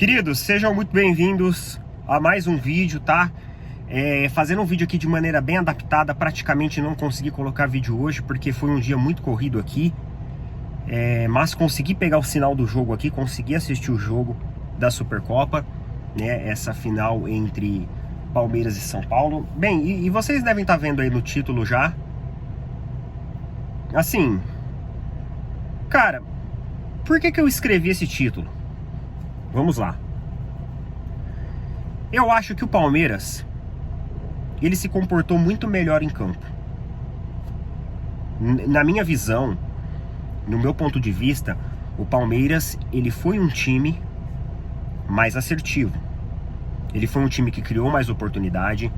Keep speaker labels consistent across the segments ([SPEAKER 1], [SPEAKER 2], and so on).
[SPEAKER 1] Queridos, sejam muito bem-vindos a mais um vídeo, tá? Fazendo um vídeo aqui de maneira bem adaptada. Praticamente não consegui colocar vídeo hoje porque foi um dia muito corrido aqui, mas consegui pegar o sinal do jogo aqui, consegui assistir o jogo da Supercopa, né? Essa final entre Palmeiras e São Paulo. Bem, e vocês devem estar vendo aí no título já. Assim, cara, por que eu escrevi esse título? Vamos lá. Eu acho que o Palmeiras, ele se comportou muito melhor em campo. Na minha visão, no meu ponto de vista, o Palmeiras, ele foi um time mais assertivo. Ele foi um time que criou mais oportunidade.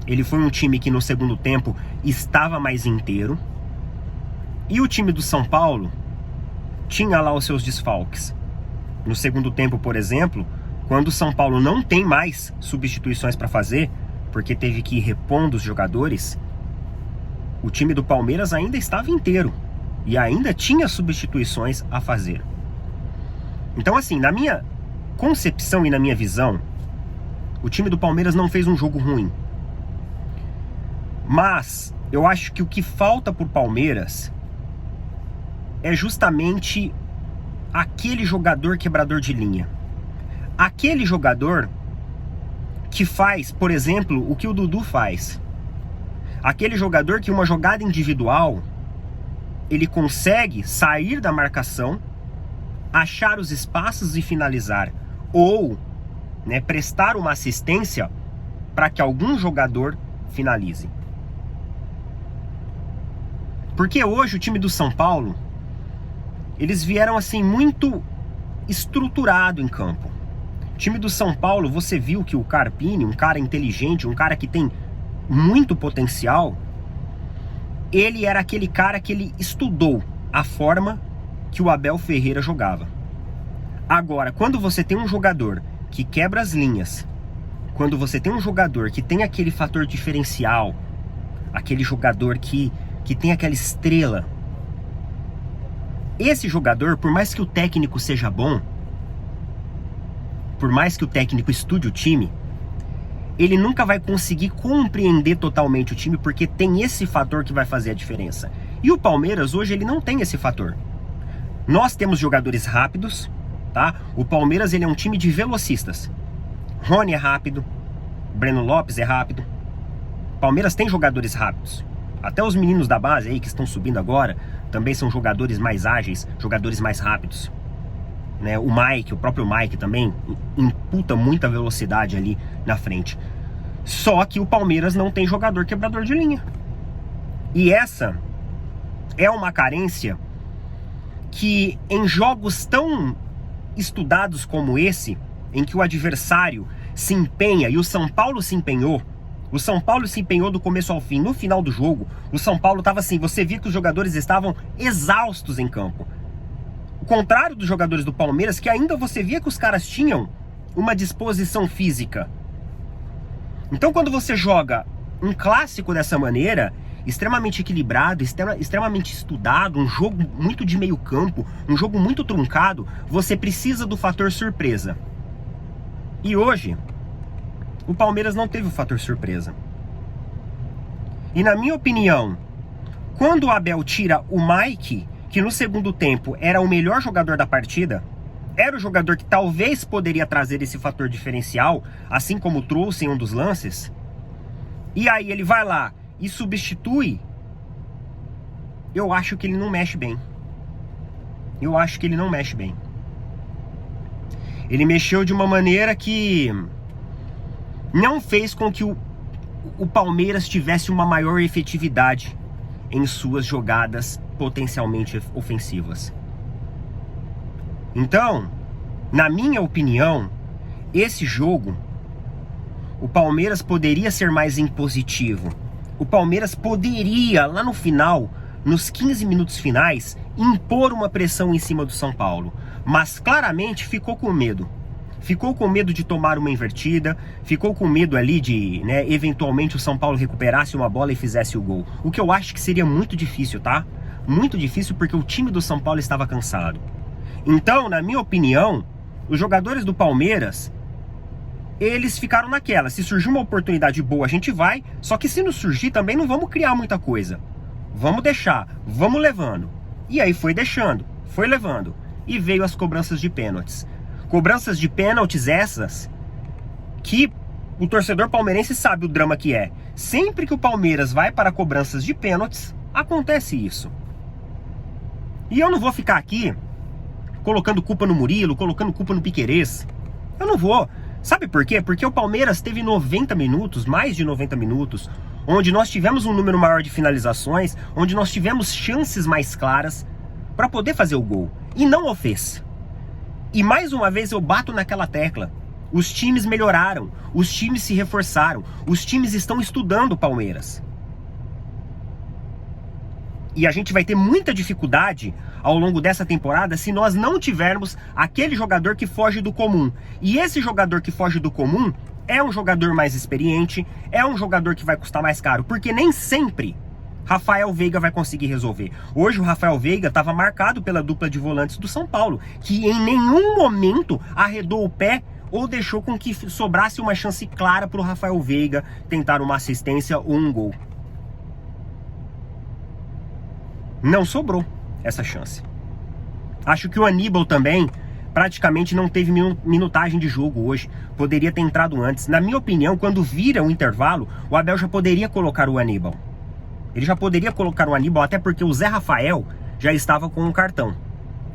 [SPEAKER 1] Ele foi um time que no segundo tempo estava mais inteiro. E o time do São Paulo tinha lá os seus desfalques. No segundo tempo, por exemplo, quando o São Paulo não tem mais substituições para fazer, porque teve que ir repondo os jogadores, o time do Palmeiras ainda estava inteiro e ainda tinha substituições a fazer. Então, assim, na minha concepção e na minha visão, o time do Palmeiras não fez um jogo ruim. Mas eu acho que o que falta pro Palmeiras é justamente aquele jogador quebrador de linha. Aquele jogador que faz, por exemplo, o que o Dudu faz. Aquele jogador que uma jogada individual, ele consegue sair da marcação, achar os espaços e finalizar. Ou, né, prestar uma assistência para que algum jogador finalize. Porque hoje o time do São Paulo, eles vieram assim muito estruturado em campo. O time do São Paulo, você viu que o Carpini, um cara inteligente, um cara que tem muito potencial, ele era aquele cara que ele estudou a forma que o Abel Ferreira jogava. Agora, quando você tem um jogador que quebra as linhas, quando você tem um jogador que tem aquele fator diferencial, aquele jogador que tem aquela estrela, esse jogador, por mais que o técnico seja bom, por mais que o técnico estude o time, ele nunca vai conseguir compreender totalmente o time, porque tem esse fator que vai fazer a diferença. E o Palmeiras hoje ele não tem esse fator. Nós temos jogadores rápidos, tá? O Palmeiras ele é um time de velocistas. Rony é rápido, Breno Lopes é rápido. O Palmeiras tem jogadores rápidos. Até os meninos da base aí que estão subindo agora também são jogadores mais ágeis, jogadores mais rápidos, né? O próprio Mike também imputa muita velocidade ali na frente. Só que o Palmeiras não tem jogador quebrador de linha. E essa é uma carência que em jogos tão estudados como esse, em que o adversário se empenha, e o São Paulo se empenhou, do começo ao fim. No final do jogo, o São Paulo estava assim, você via que os jogadores estavam exaustos em campo. O contrário dos jogadores do Palmeiras, que ainda você via que os caras tinham uma disposição física. Então quando você joga um clássico dessa maneira, extremamente equilibrado, extremamente estudado, um jogo muito de meio campo, um jogo muito truncado, você precisa do fator surpresa. E hoje o Palmeiras não teve o fator surpresa. E na minha opinião, quando o Abel tira o Mike, que no segundo tempo era o melhor jogador da partida, era o jogador que talvez poderia trazer esse fator diferencial, assim como trouxe em um dos lances, e aí ele vai lá e substitui, eu acho que ele não mexe bem. Ele mexeu de uma maneira que não fez com que o Palmeiras tivesse uma maior efetividade em suas jogadas potencialmente ofensivas. Então, na minha opinião, esse jogo, o Palmeiras poderia ser mais impositivo. O Palmeiras poderia, lá no final, nos 15 minutos finais, impor uma pressão em cima do São Paulo. Mas claramente ficou com medo. Ficou com medo de tomar uma invertida, ficou com medo ali de, né, eventualmente o São Paulo recuperasse uma bola e fizesse o gol. O que eu acho que seria muito difícil, tá? Muito difícil, porque o time do São Paulo estava cansado. Então, na minha opinião, Os jogadores do Palmeiras, eles ficaram naquela. Se surgir uma oportunidade boa, a gente vai. Só que se não surgir, também não vamos criar muita coisa. Vamos deixar, vamos levando. E aí foi deixando, foi levando. E veio as cobranças de pênaltis. Cobranças de pênaltis essas que o torcedor palmeirense sabe o drama que é. Sempre que o Palmeiras vai para cobranças de pênaltis, acontece isso. E eu não vou ficar aqui colocando culpa no Murilo, colocando culpa no Piquerez. Eu não vou. Sabe por quê? Porque o Palmeiras teve 90 minutos, mais de 90 minutos, onde nós tivemos um número maior de finalizações, onde nós tivemos chances mais claras para poder fazer o gol. E não o fez. E mais uma vez eu bato naquela tecla. Os times melhoraram, os times se reforçaram, os times estão estudando o Palmeiras. E a gente vai ter muita dificuldade ao longo dessa temporada se nós não tivermos aquele jogador que foge do comum. E esse jogador que foge do comum é um jogador mais experiente, é um jogador que vai custar mais caro, porque nem sempre Rafael Veiga vai conseguir resolver. Hoje o Rafael Veiga estava marcado pela dupla de volantes do São Paulo, que em nenhum momento arredou o pé ou deixou com que sobrasse uma chance clara para o Rafael Veiga tentar uma assistência ou um gol. Não sobrou essa chance. Acho que o Aníbal também praticamente não teve minutagem de jogo hoje. Poderia ter entrado antes. Na minha opinião, quando vira o intervalo, o Abel já poderia colocar o Aníbal. Ele já poderia colocar o Aníbal, até porque o Zé Rafael já estava com um cartão.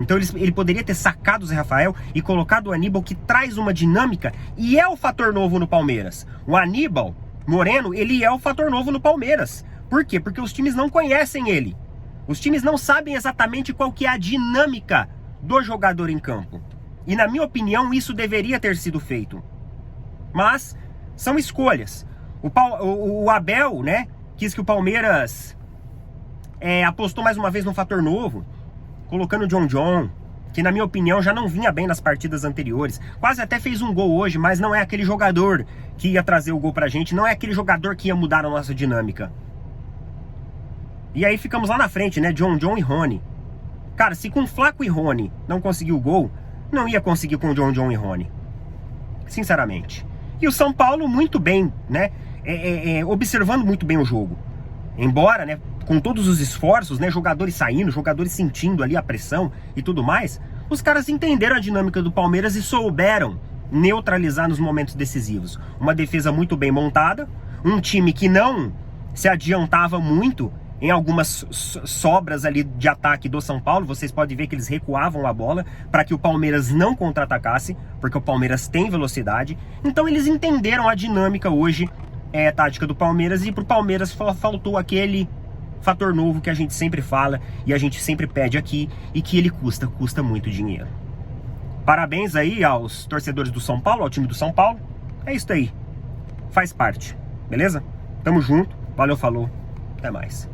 [SPEAKER 1] Então ele poderia ter sacado o Zé Rafael e colocado o Aníbal, que traz uma dinâmica e é o fator novo no Palmeiras. O Aníbal Moreno, ele é o fator novo no Palmeiras. Por quê? Porque os times não conhecem ele. Os times não sabem exatamente qual que é a dinâmica do jogador em campo. E na minha opinião, isso deveria ter sido feito. Mas são escolhas. O Abel, né, quis que o Palmeiras apostou mais uma vez no fator novo, colocando o John, que na minha opinião já não vinha bem nas partidas anteriores. Quase até fez um gol hoje, mas não é aquele jogador que ia trazer o gol pra gente, não é aquele jogador que ia mudar a nossa dinâmica. E aí ficamos lá na frente, né? John e Rony. Cara, se com Flaco e Rony não conseguiu o gol, não ia conseguir com John e Rony. Sinceramente. E o São Paulo muito bem, né? Observando muito bem o jogo. Embora, né, com todos os esforços, né, jogadores saindo, jogadores sentindo ali a pressão e tudo mais, os caras entenderam a dinâmica do Palmeiras e souberam neutralizar nos momentos decisivos. Uma defesa muito bem montada, um time que não se adiantava muito em algumas sobras ali de ataque do São Paulo. Vocês podem ver que eles recuavam a bola para que o Palmeiras não contra-atacasse, porque o Palmeiras tem velocidade. Então eles entenderam a dinâmica hoje, tática do Palmeiras, e pro Palmeiras faltou aquele fator novo que a gente sempre fala e a gente sempre pede aqui, e que ele custa muito dinheiro. Parabéns aí aos torcedores do São Paulo, ao time do São Paulo. É isso aí, faz parte, beleza? Tamo junto, valeu, falou, até mais.